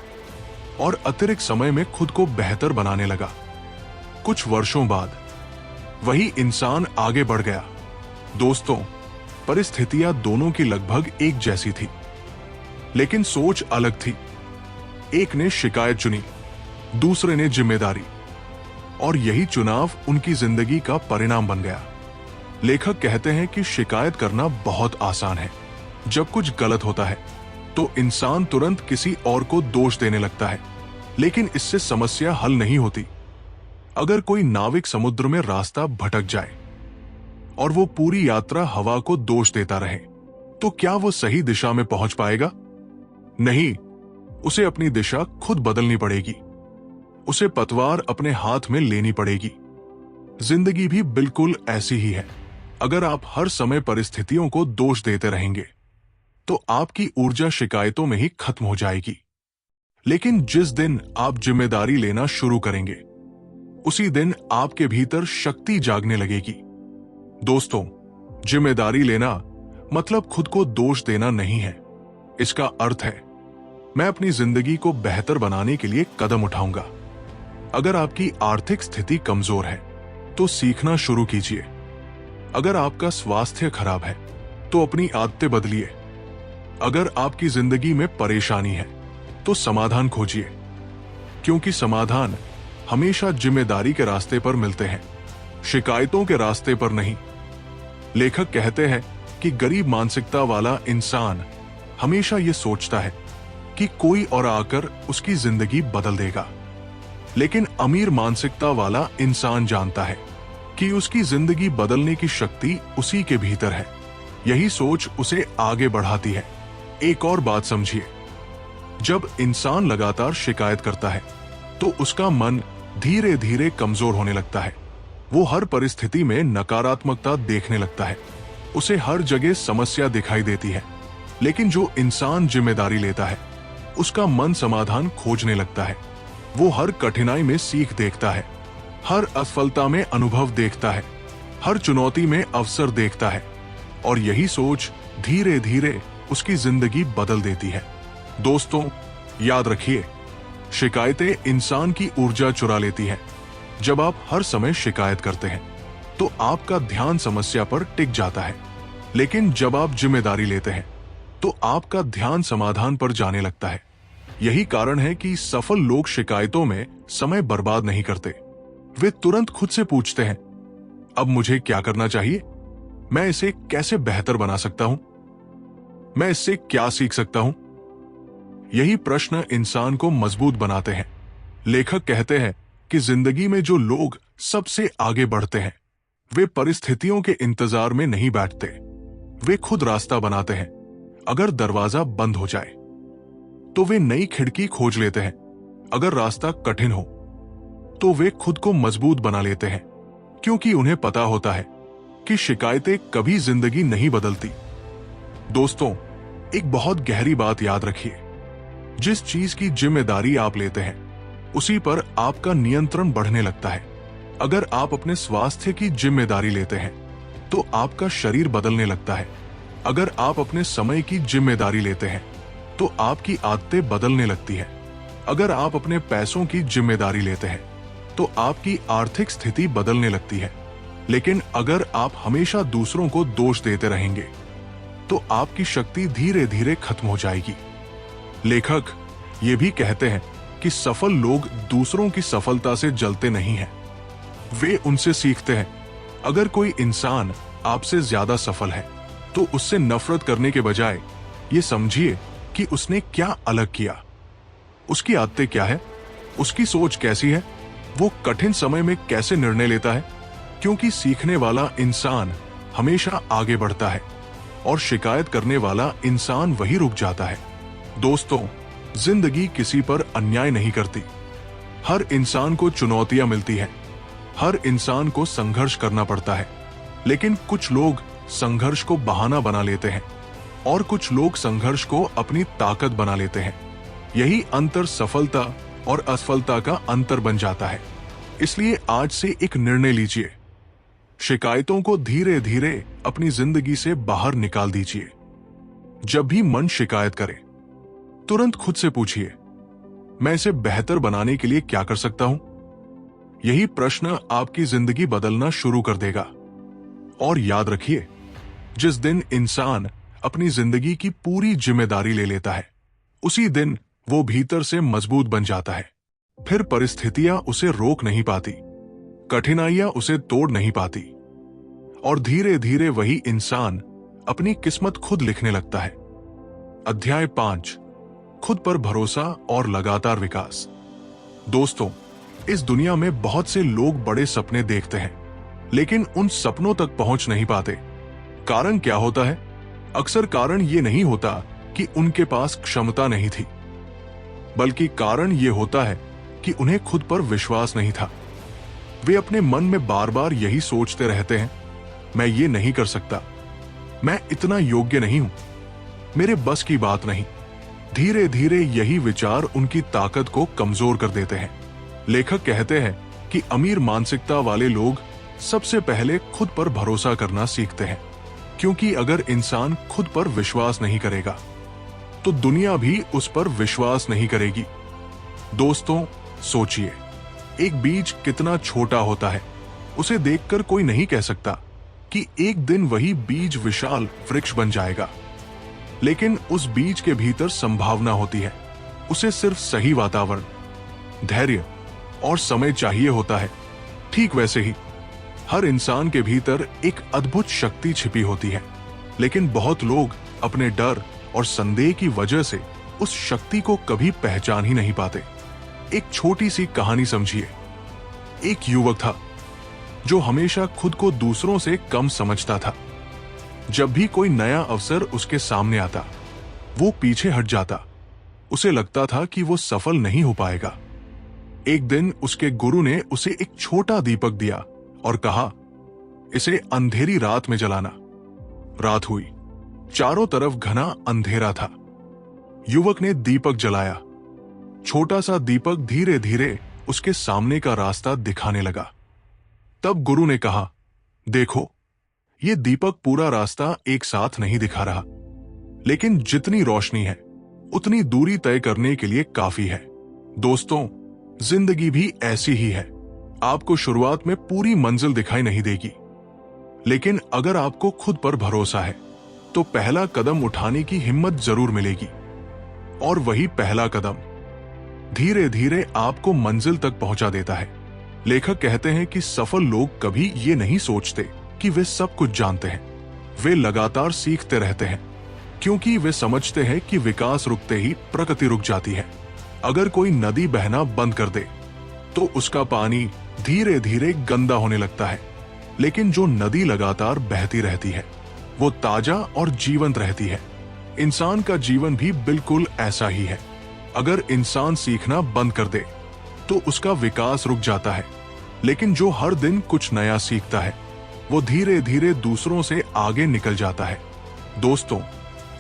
और अतिरिक्त समय में खुद को बेहतर बनाने लगा। कुछ वर्षों बाद वही इंसान आगे बढ़ गया। दोस्तों, परिस्थितियां दोनों की लगभग एक जैसी थी, लेकिन सोच अलग थी। एक ने शिकायत चुनी, दूसरे ने जिम्मेदारी, और यही चुनाव उनकी जिंदगी का परिणाम बन गया। लेखक कहते हैं कि शिकायत करना बहुत आसान है। जब कुछ गलत होता है तो इंसान तुरंत किसी और को दोष देने लगता है, लेकिन इससे समस्या हल नहीं होती। अगर कोई नाविक समुद्र में रास्ता भटक जाए और वो पूरी यात्रा हवा को दोष देता रहे, तो क्या वो सही दिशा में पहुंच पाएगा? नहीं, उसे अपनी दिशा खुद बदलनी पड़ेगी। उसे पतवार अपने हाथ में लेनी पड़ेगी। जिंदगी भी बिल्कुल ऐसी ही है। अगर आप हर समय परिस्थितियों को दोष देते रहेंगे तो आपकी ऊर्जा शिकायतों में ही खत्म हो जाएगी। लेकिन जिस दिन आप जिम्मेदारी लेना शुरू करेंगे, उसी दिन आपके भीतर शक्ति जागने लगेगी। दोस्तों, जिम्मेदारी लेना मतलब खुद को दोष देना नहीं है। इसका अर्थ है मैं अपनी जिंदगी को बेहतर बनाने के लिए कदम उठाऊंगा। अगर आपकी आर्थिक स्थिति कमजोर है तो सीखना शुरू कीजिए। अगर आपका स्वास्थ्य खराब है तो अपनी आदतें बदलिए। अगर आपकी जिंदगी में परेशानी है तो समाधान खोजिए, क्योंकि समाधान हमेशा जिम्मेदारी के रास्ते पर मिलते हैं, शिकायतों के रास्ते पर नहीं। लेखक कहते हैं कि गरीब मानसिकता वाला इंसान हमेशा यह सोचता है कि कोई और आकर उसकी जिंदगी बदल देगा, लेकिन अमीर मानसिकता वाला इंसान जानता है कि उसकी जिंदगी बदलने की शक्ति उसी के भीतर है। यही सोच उसे आगे बढ़ाती है। एक और बात समझिए, जब इंसान लगातार शिकायत करता है तो उसका मन धीरे धीरे कमजोर होने लगता है। वो हर परिस्थिति में नकारात्मकता देखने लगता है। उसे हर जगह समस्या दिखाई देती है। लेकिन जो इंसान जिम्मेदारी लेता है, उसका मन समाधान खोजने लगता है। वो हर कठिनाई में सीख देखता है, हर असफलता में अनुभव देखता है, हर चुनौती में अवसर देखता है, और यही सोच धीरे धीरे उसकी जिंदगी बदल देती है। दोस्तों, याद रखिए, शिकायतें इंसान की ऊर्जा चुरा लेती हैं। जब आप हर समय शिकायत करते हैं तो आपका ध्यान समस्या पर टिक जाता है, लेकिन जब आप जिम्मेदारी लेते हैं तो आपका ध्यान समाधान पर जाने लगता है। यही कारण है कि सफल लोग शिकायतों में समय बर्बाद नहीं करते। वे तुरंत खुद से पूछते हैं, अब मुझे क्या करना चाहिए? मैं इसे कैसे बेहतर बना सकता हूं? मैं इससे क्या सीख सकता हूं? यही प्रश्न इंसान को मजबूत बनाते हैं। लेखक कहते हैं कि जिंदगी में जो लोग सबसे आगे बढ़ते हैं वे परिस्थितियों के इंतजार में नहीं बैठते, वे खुद रास्ता बनाते हैं। अगर दरवाजा बंद हो जाए तो वे नई खिड़की खोज लेते हैं। अगर रास्ता कठिन हो तो वे खुद को मजबूत बना लेते हैं, क्योंकि उन्हें पता होता है कि शिकायतें कभी जिंदगी नहीं बदलती। दोस्तों, एक बहुत गहरी बात याद रखिए, जिस चीज की जिम्मेदारी आप लेते हैं उसी पर आपका नियंत्रण बढ़ने लगता है। अगर आप अपने स्वास्थ्य की जिम्मेदारी लेते हैं तो आपका शरीर बदलने लगता है। अगर आप अपने समय की जिम्मेदारी लेते हैं तो आपकी आदतें बदलने लगती है। अगर आप अपने पैसों की जिम्मेदारी लेते हैं तो आपकी आर्थिक स्थिति बदलने लगती है। लेकिन अगर आप हमेशा दूसरों को दोष देते रहेंगे तो आपकी शक्ति धीरे धीरे खत्म हो जाएगी। लेखक ये भी कहते हैं कि सफल लोग दूसरों की सफलता से जलते नहीं हैं, वे उनसे सीखते हैं। अगर कोई इंसान आपसे ज्यादा सफल है तो उससे नफरत करने के बजाय ये समझिए कि उसने क्या अलग किया, उसकी आदतें क्या है, उसकी सोच कैसी है, वो कठिन समय में कैसे निर्णय लेता है। क्योंकि सीखने वाला इंसान हमेशा आगे बढ़ता है और शिकायत करने वाला इंसान वही रुक जाता है। दोस्तों, जिंदगी किसी पर अन्याय नहीं करती। हर इंसान को चुनौतियां मिलती हैं, हर इंसान को संघर्ष करना पड़ता है। लेकिन कुछ लोग संघर्ष को बहाना बना लेते हैं और कुछ लोग संघर्ष को अपनी ताकत बना लेते हैं। यही अंतर सफलता और असफलता का अंतर बन जाता है। इसलिए आज से एक निर्णय लीजिए, शिकायतों को धीरे धीरे अपनी जिंदगी से बाहर निकाल दीजिए। जब भी मन शिकायत करे तुरंत खुद से पूछिए, मैं इसे बेहतर बनाने के लिए क्या कर सकता हूं? यही प्रश्न आपकी जिंदगी बदलना शुरू कर देगा। और याद रखिए, जिस दिन इंसान अपनी जिंदगी की पूरी जिम्मेदारी ले लेता है उसी दिन वो भीतर से मजबूत बन जाता है। फिर परिस्थितियां उसे रोक नहीं पाती, कठिनाइयां उसे तोड़ नहीं पाती और धीरे धीरे वही इंसान अपनी किस्मत खुद लिखने लगता है। अध्याय 5, खुद पर भरोसा और लगातार विकास। दोस्तों, इस दुनिया में बहुत से लोग बड़े सपने देखते हैं लेकिन उन सपनों तक पहुंच नहीं पाते। कारण क्या होता है? अक्सर कारण ये नहीं होता कि उनके पास क्षमता नहीं थी, बल्कि कारण ये होता है कि उन्हें खुद पर विश्वास नहीं था। वे अपने मन में बार बार यही सोचते रहते हैं, मैं ये नहीं कर सकता, मैं इतना योग्य नहीं हूं, मेरे बस की बात नहीं। धीरे धीरे यही विचार उनकी ताकत को कमजोर कर देते हैं। लेखक कहते हैं कि अमीर मानसिकता वाले लोग सबसे पहले खुद पर भरोसा करना सीखते हैं, क्योंकि अगर इंसान खुद पर विश्वास नहीं करेगा तो दुनिया भी उस पर विश्वास नहीं करेगी। दोस्तों, सोचिए, एक बीज कितना छोटा होता है। उसे देखकर कोई नहीं कह सकता कि एक दिन वही बीज विशाल वृक्ष बन जाएगा, लेकिन उस बीज के भीतर संभावना होती है। उसे सिर्फ सही वातावरण, धैर्य और समय चाहिए होता है। ठीक वैसे ही हर इंसान के भीतर एक अद्भुत शक्ति छिपी होती है, लेकिन बहुत लोग अपने डर और संदेह की वजह से उस शक्ति को कभी पहचान ही नहीं पाते। एक छोटी सी कहानी समझिए। एक युवक था जो हमेशा खुद को दूसरों से कम समझता था। जब भी कोई नया अवसर उसके सामने आता, वो पीछे हट जाता। उसे लगता था कि वो सफल नहीं हो पाएगा। एक दिन उसके गुरु ने उसे एक छोटा दीपक दिया और कहा, इसे अंधेरी रात में जलाना। रात हुई, चारों तरफ घना अंधेरा था। युवक ने दीपक जलाया। छोटा सा दीपक धीरे धीरे उसके सामने का रास्ता दिखाने लगा। तब गुरु ने कहा, देखो, ये दीपक पूरा रास्ता एक साथ नहीं दिखा रहा, लेकिन जितनी रोशनी है उतनी दूरी तय करने के लिए काफी है। दोस्तों, जिंदगी भी ऐसी ही है। आपको शुरुआत में पूरी मंजिल दिखाई नहीं देगी, लेकिन अगर आपको खुद पर भरोसा है तो पहला कदम उठाने की हिम्मत जरूर मिलेगी। और वही पहला कदम धीरे धीरे आपको मंजिल तक पहुंचा देता है। लेखक कहते हैं कि सफल लोग कभी ये नहीं सोचते कि वे सब कुछ जानते हैं। वे लगातार सीखते रहते हैं, क्योंकि वे समझते हैं कि विकास रुकते ही प्रगति रुक जाती है। अगर कोई नदी बहना बंद कर दे तो उसका पानी धीरे धीरे गंदा होने लगता है, लेकिन जो नदी लगातार बहती रहती है वो ताजा और जीवंत रहती है। इंसान का जीवन भी बिल्कुल ऐसा ही है। अगर इंसान सीखना बंद कर दे तो उसका विकास रुक जाता है, लेकिन जो हर दिन कुछ नया सीखता है वो धीरे धीरे दूसरों से आगे निकल जाता है। दोस्तों,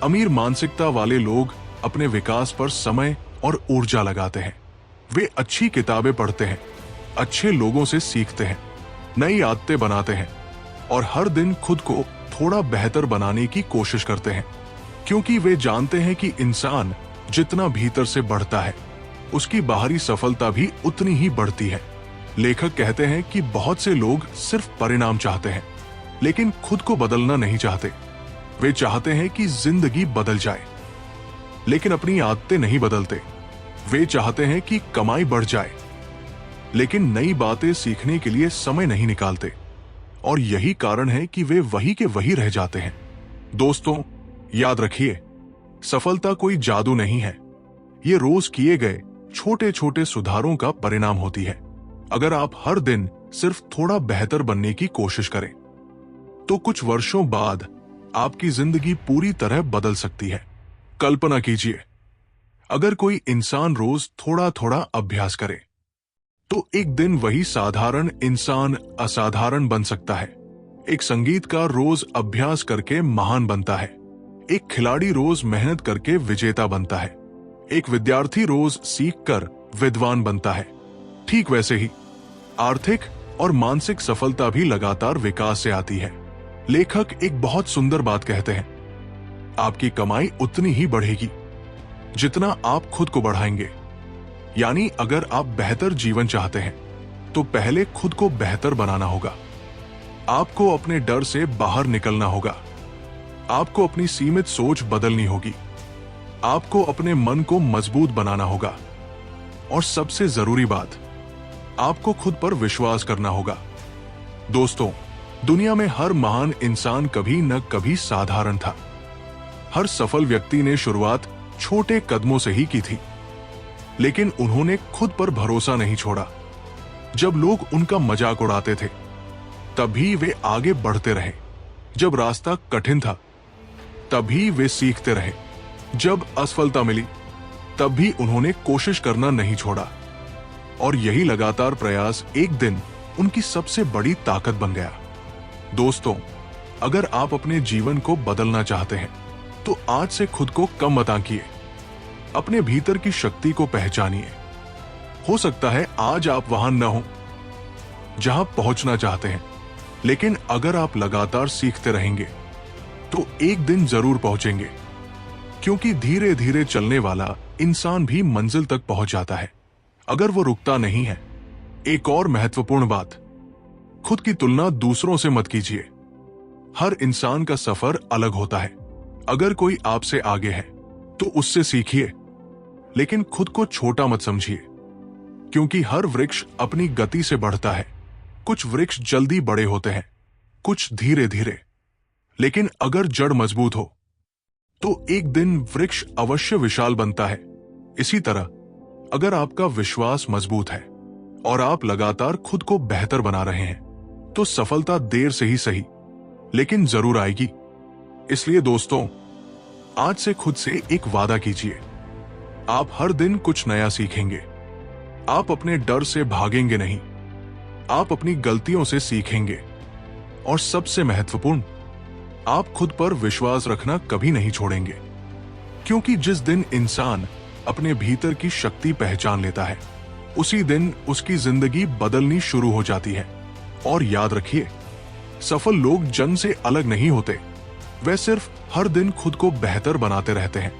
अमीर मानसिकता वाले लोग अपने विकास पर समय और ऊर्जा लगाते हैं। वे अच्छी किताबें पढ़ते हैं, अच्छे लोगों से सीखते हैं, नई आदतें बनाते हैं और हर दिन खुद को थोड़ा बेहतर बनाने की कोशिश करते हैं, क्योंकि वे जानते हैं कि इंसान जितना भीतर से बढ़ता है उसकी बाहरी सफलता भी उतनी ही बढ़ती है। लेखक कहते हैं कि बहुत से लोग सिर्फ परिणाम चाहते हैं, लेकिन खुद को बदलना नहीं चाहते। वे चाहते हैं कि जिंदगी बदल जाए, लेकिन अपनी आदतें नहीं बदलते। वे चाहते हैं कि कमाई बढ़ जाए, लेकिन नई बातें सीखने के लिए समय नहीं निकालते। और यही कारण है कि वे वही के वही रह जाते हैं। दोस्तों, याद रखिए, सफलता कोई जादू नहीं है। ये रोज किए गए छोटे छोटे सुधारों का परिणाम होती है। अगर आप हर दिन सिर्फ थोड़ा बेहतर बनने की कोशिश करें तो कुछ वर्षों बाद आपकी जिंदगी पूरी तरह बदल सकती है। कल्पना कीजिए, अगर कोई इंसान रोज थोड़ा थोड़ा अभ्यास करे तो एक दिन वही साधारण इंसान असाधारण बन सकता है। एक संगीतकार रोज अभ्यास करके महान बनता है। एक खिलाड़ी रोज मेहनत करके विजेता बनता है। एक विद्यार्थी रोज सीखकर विद्वान बनता है। ठीक वैसे ही आर्थिक और मानसिक सफलता भी लगातार विकास से आती है। लेखक एक बहुत सुंदर बात कहते हैं, आपकी कमाई उतनी ही बढ़ेगी जितना आप खुद को बढ़ाएंगे। यानी अगर आप बेहतर जीवन चाहते हैं तो पहले खुद को बेहतर बनाना होगा। आपको अपने डर से बाहर निकलना होगा। आपको अपनी सीमित सोच बदलनी होगी। आपको अपने मन को मजबूत बनाना होगा। और सबसे जरूरी बात, आपको खुद पर विश्वास करना होगा। दोस्तों, दुनिया में हर महान इंसान कभी न कभी साधारण था। हर सफल व्यक्ति ने शुरुआत छोटे कदमों से ही की थी, लेकिन उन्होंने खुद पर भरोसा नहीं छोड़ा। जब लोग उनका मजाक उड़ाते थे तभी वे आगे बढ़ते रहे। जब रास्ता कठिन था तभी वे सीखते रहे। जब असफलता मिली तब भी उन्होंने कोशिश करना नहीं छोड़ा। और यही लगातार प्रयास एक दिन उनकी सबसे बड़ी ताकत बन गया। दोस्तों, अगर आप अपने जीवन को बदलना चाहते हैं तो आज से खुद को कम मत आंकिए। अपने भीतर की शक्ति को पहचानिए। हो सकता है आज आप वहां न हो जहां पहुंचना चाहते हैं, लेकिन अगर आप लगातार सीखते रहेंगे तो एक दिन जरूर पहुंचेंगे। क्योंकि धीरे धीरे चलने वाला इंसान भी मंजिल तक पहुंच जाता है अगर वो रुकता नहीं है। एक और महत्वपूर्ण बात, खुद की तुलना दूसरों से मत कीजिए। हर इंसान का सफर अलग होता है। अगर कोई आपसे आगे है तो उससे सीखिए, लेकिन खुद को छोटा मत समझिए। क्योंकि हर वृक्ष अपनी गति से बढ़ता है। कुछ वृक्ष जल्दी बड़े होते हैं, कुछ धीरे धीरे। लेकिन अगर जड़ मजबूत हो तो एक दिन वृक्ष अवश्य विशाल बनता है। इसी तरह अगर आपका विश्वास मजबूत है और आप लगातार खुद को बेहतर बना रहे हैं तो सफलता देर से ही सही, लेकिन जरूर आएगी। इसलिए दोस्तों, आज से खुद से एक वादा कीजिए। आप हर दिन कुछ नया सीखेंगे। आप अपने डर से भागेंगे नहीं, आप अपनी गलतियों से सीखेंगे। और सबसे महत्वपूर्ण, आप खुद पर विश्वास रखना कभी नहीं छोड़ेंगे। क्योंकि जिस दिन इंसान अपने भीतर की शक्ति पहचान लेता है उसी दिन उसकी जिंदगी बदलनी शुरू हो जाती है। और याद रखिए, सफल लोग जंग से अलग नहीं होते, वे सिर्फ हर दिन खुद को बेहतर बनाते रहते हैं।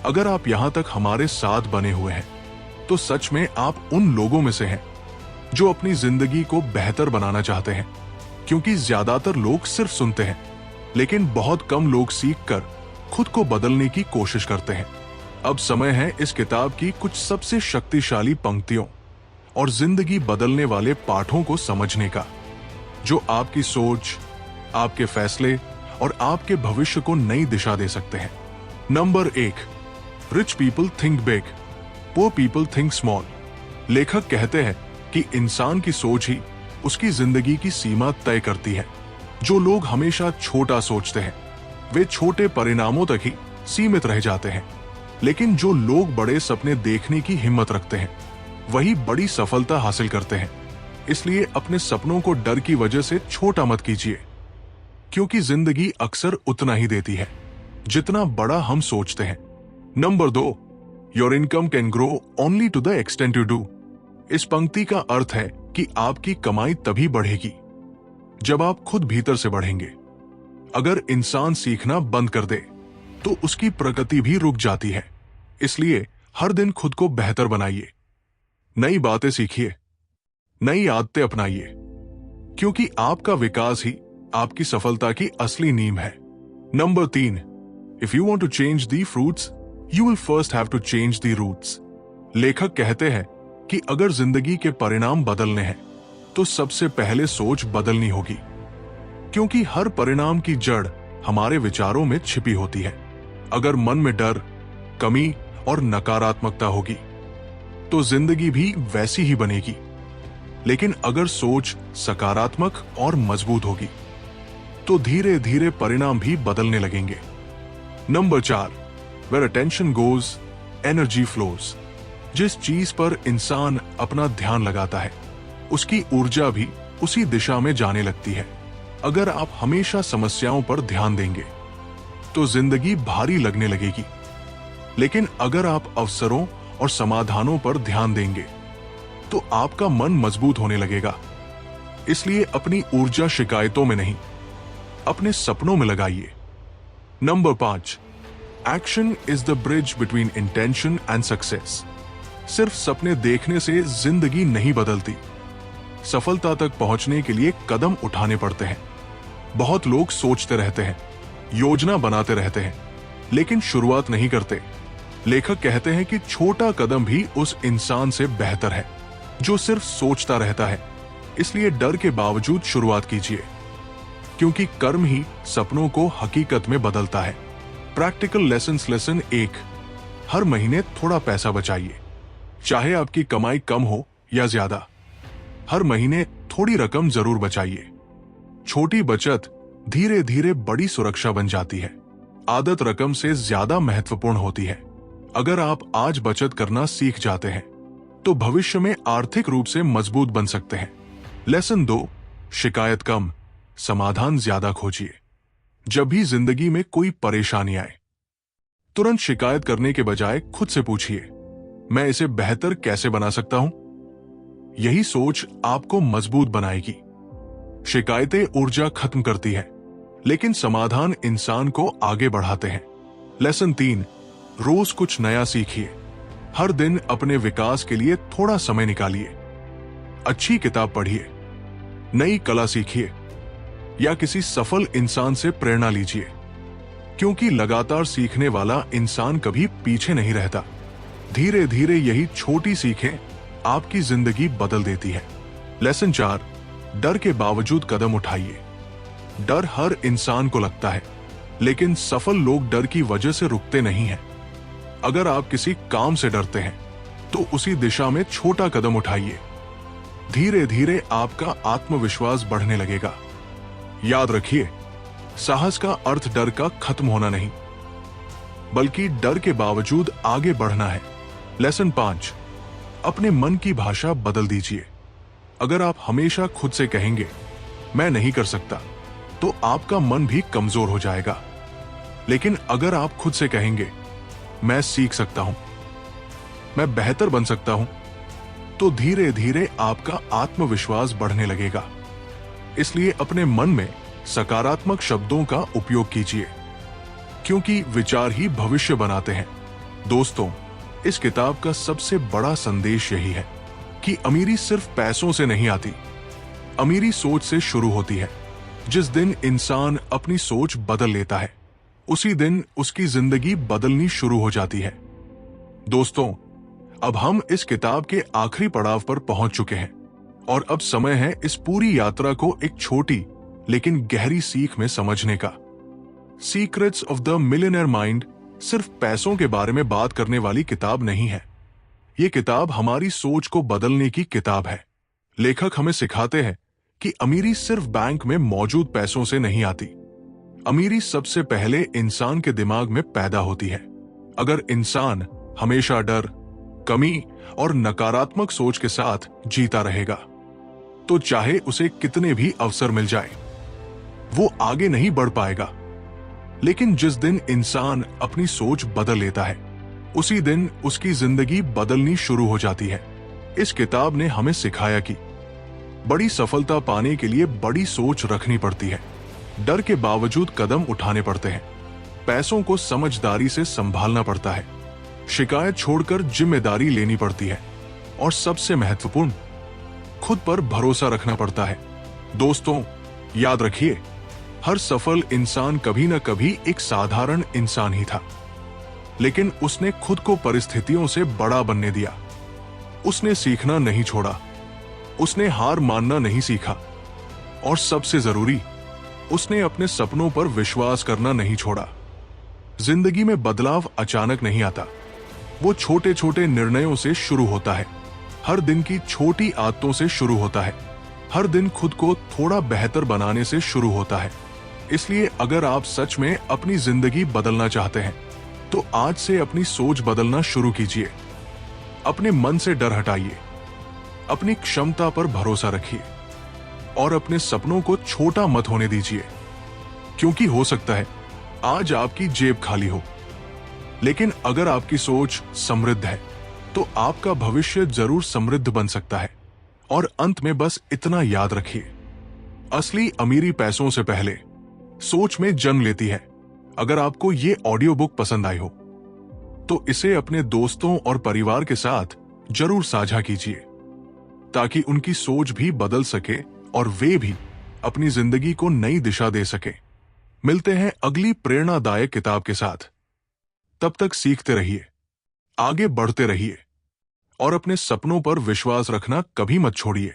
अगर आप यहां तक हमारे साथ बने हुए हैं तो सच में आप उन लोगों में से हैं जो अपनी जिंदगी को बेहतर बनाना चाहते हैं। क्योंकि ज्यादातर लोग सिर्फ सुनते हैं, लेकिन बहुत कम लोग सीखकर खुद को बदलने की कोशिश करते हैं। अब समय है इस किताब की कुछ सबसे शक्तिशाली पंक्तियों और जिंदगी बदलने वाले पाठों को समझने का, जो आपकी सोच, आपके फैसले और आपके भविष्य को नई दिशा दे सकते हैं। Number 1, rich people think big, poor people think small. लेखक कहते हैं कि इंसान की सोच ही उसकी जिंदगी की सीमा तय करती है। जो लोग हमेशा छोटा सोचते हैं वे छोटे परिणामों तक ही सीमित रह जाते हैं, लेकिन जो लोग बड़े सपने देखने की हिम्मत रखते हैं वही बड़ी सफलता हासिल करते हैं। इसलिए अपने सपनों को डर की वजह से छोटा मत कीजिए, क्योंकि जिंदगी अक्सर उतना ही देती है जितना बड़ा हम सोचते हैं। Number 2, your income can grow only to the extent you do. इस पंक्ति का अर्थ है कि आपकी कमाई तभी बढ़ेगी जब आप खुद भीतर से बढ़ेंगे। अगर इंसान सीखना बंद कर दे तो उसकी प्रगति भी रुक जाती है। इसलिए हर दिन खुद को बेहतर बनाइए, नई बातें सीखिए, नई आदतें अपनाइए, क्योंकि आपका विकास ही आपकी सफलता की असली नींव है। Number 3, if you want to change the fruits you will first have to change the roots. लेखक कहते हैं कि अगर जिंदगी के परिणाम बदलने हैं तो सबसे पहले सोच बदलनी होगी, क्योंकि हर परिणाम की जड़ हमारे विचारों में छिपी होती है। अगर मन में डर, कमी और नकारात्मकता होगी तो जिंदगी भी वैसी ही बनेगी, लेकिन अगर सोच सकारात्मक और मजबूत होगी तो धीरे धीरे परिणाम भी बदलने लगेंगे। Number 4, where attention goes energy flows. जिस चीज पर इंसान अपना ध्यान लगाता है उसकी ऊर्जा भी उसी दिशा में जाने लगती है। अगर आप हमेशा समस्याओं पर ध्यान देंगे तो जिंदगी भारी लगने लगेगी, लेकिन अगर आप अवसरों और समाधानों पर ध्यान देंगे तो आपका मन मजबूत होने लगेगा। इसलिए अपनी ऊर्जा शिकायतों में नहीं, अपने सपनों में लगाइए। Number 5, action is the bridge between intention and success. सिर्फ सपने देखने से जिंदगी नहीं बदलती, सफलता तक पहुंचने के लिए कदम उठाने पड़ते हैं। बहुत लोग सोचते रहते हैं, योजना बनाते रहते हैं, लेकिन शुरुआत नहीं करते। लेखक कहते हैं कि छोटा कदम भी उस इंसान से बेहतर है जो सिर्फ सोचता रहता है। इसलिए डर के बावजूद शुरुआत कीजिए, क्योंकि कर्म ही सपनों को हकीकत में बदलता है। प्रैक्टिकल लेसन 1, हर महीने थोड़ा पैसा बचाइए, चाहे आपकी कमाई कम हो या ज्यादा। हर महीने थोड़ी रकम जरूर बचाइए। छोटी बचत धीरे धीरे बड़ी सुरक्षा बन जाती है। आदत रकम से ज्यादा महत्वपूर्ण होती है। अगर आप आज बचत करना सीख जाते हैं तो भविष्य में आर्थिक रूप से मजबूत बन सकते हैं। लेसन 2, शिकायत कम, समाधान ज्यादा खोजिए। जब भी जिंदगी में कोई परेशानी आए तुरंत शिकायत करने के बजाय खुद से पूछिए, मैं इसे बेहतर कैसे बना सकता हूं? यही सोच आपको मजबूत बनाएगी। शिकायतें ऊर्जा खत्म करती है, लेकिन समाधान इंसान को आगे बढ़ाते हैं। लेसन 3, रोज कुछ नया सीखिए। हर दिन अपने विकास के लिए थोड़ा समय निकालिए। अच्छी किताब पढ़िए, नई कला सीखिए या किसी सफल इंसान से प्रेरणा लीजिए, क्योंकि लगातार सीखने वाला इंसान कभी पीछे नहीं रहता। धीरे धीरे यही छोटी सीखें आपकी जिंदगी बदल देती है। लेसन 4, डर के बावजूद कदम उठाइए। डर हर इंसान को लगता है, लेकिन सफल लोग डर की वजह से रुकते नहीं हैं। अगर आप किसी काम से डरते हैं तो उसी दिशा में छोटा कदम उठाइए। धीरे धीरे आपका आत्मविश्वास बढ़ने लगेगा। याद रखिए, साहस का अर्थ डर का खत्म होना नहीं, बल्कि डर के बावजूद आगे बढ़ना है। लेसन 5, अपने मन की भाषा बदल दीजिए। अगर आप हमेशा खुद से कहेंगे मैं नहीं कर सकता तो आपका मन भी कमजोर हो जाएगा। लेकिन अगर आप खुद से कहेंगे मैं सीख सकता हूं, मैं बेहतर बन सकता हूं, तो धीरे धीरे आपका आत्मविश्वास बढ़ने लगेगा। इसलिए अपने मन में सकारात्मक शब्दों का उपयोग कीजिए, क्योंकि विचार ही भविष्य बनाते हैं। दोस्तों, इस किताब का सबसे बड़ा संदेश यही है कि अमीरी सिर्फ पैसों से नहीं आती, अमीरी सोच से शुरू होती है। जिस दिन इंसान अपनी सोच बदल लेता है उसी दिन उसकी जिंदगी बदलनी शुरू हो जाती है। दोस्तों, अब हम इस किताब के आखिरी पड़ाव पर पहुंच चुके हैं और अब समय है इस पूरी यात्रा को एक छोटी लेकिन गहरी सीख में समझने का। Secrets of the millionaire mind सिर्फ पैसों के बारे में बात करने वाली किताब नहीं है। ये किताब हमारी सोच को बदलने की किताब है। लेखक हमें सिखाते हैं कि अमीरी सिर्फ बैंक में मौजूद पैसों से नहीं आती। अमीरी सबसे पहले इंसान के दिमाग में पैदा होती है। अगर इंसान हमेशा डर, कमी और नकारात्मक सोच के साथ जीता रहेगा, तो चाहे उसे कितने भी अवसर मिल जाए, वो आगे नहीं बढ़ पाएगा। लेकिन जिस दिन इंसान अपनी सोच बदल लेता है, उसी दिन उसकी जिंदगी बदलनी शुरू हो जाती है। इस किताब ने हमें सिखाया कि बड़ी सफलता पाने के लिए बड़ी सोच रखनी पड़ती है। डर के बावजूद कदम उठाने पड़ते हैं। पैसों को समझदारी से संभालना पड़ता है। शिकायत छोड़कर जिम्मेदारी लेनी पड़ती है। और सबसे महत्वपूर्ण, खुद पर भरोसा रखना पड़ता है। दोस्तों, याद रखिए, हर सफल इंसान कभी न कभी एक साधारण इंसान ही था, लेकिन उसने खुद को परिस्थितियों से बड़ा बनने दिया। उसने सीखना नहीं छोड़ा, उसने हार मानना नहीं सीखा, और सबसे जरूरी, उसने अपने सपनों पर विश्वास करना नहीं छोड़ा। जिंदगी में बदलाव अचानक नहीं आता, वो छोटे छोटे निर्णयों से शुरू होता है। हर दिन की छोटी आदतों से शुरू होता है। हर दिन खुद को थोड़ा बेहतर बनाने से शुरू होता है। इसलिए अगर आप सच में अपनी जिंदगी बदलना चाहते हैं, तो आज से अपनी सोच बदलना शुरू कीजिए। अपने मन से डर हटाइए, अपनी क्षमता पर भरोसा रखिए, और अपने सपनों को छोटा मत होने दीजिए। क्योंकि हो सकता है आज आपकी जेब खाली हो, लेकिन अगर आपकी सोच समृद्ध है, तो आपका भविष्य जरूर समृद्ध बन सकता है। और अंत में बस इतना याद रखिए, असली अमीरी पैसों से पहले सोच में जन्म लेती है। अगर आपको ये ऑडियो बुक पसंद आई हो, तो इसे अपने दोस्तों और परिवार के साथ जरूर साझा कीजिए, ताकि उनकी सोच भी बदल सके और वे भी अपनी जिंदगी को नई दिशा दे सके। मिलते हैं अगली प्रेरणादायक किताब के साथ। तब तक सीखते रहिए, आगे बढ़ते रहिए, और अपने सपनों पर विश्वास रखना कभी मत छोड़िए।